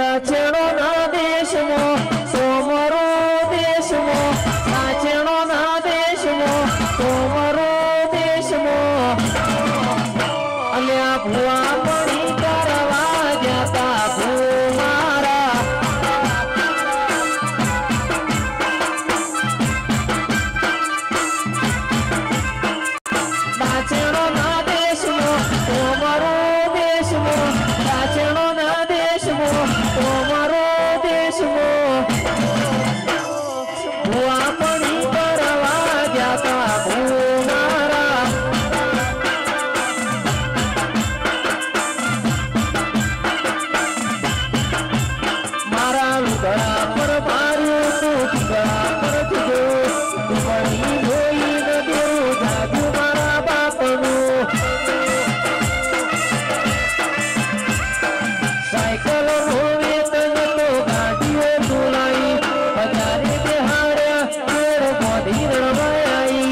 दक्षिणो ना देश मो सोमरो देश मो दक्षिणो ना देश मो सोमरो देश मो अल्या भुआ पड़ी करवा जाता भूमारा दक्षिणो ना देश मो सोमरो देश मो दक्षिणो ना देश मो सोमरो देश मो भुआ पड़ी करवा जाता भूमारा मारा लुगड़ा पर मारू तू लुगड़ा पर तुझो तुम्हारी धोई न देऊ जाजू मारा बापनु साइकिल होवे तन तो गाड़ियो तुलाई बजारे बिहाड़िया पेड़ पौधी रड़वाई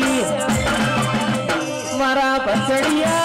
मारा बचड़िया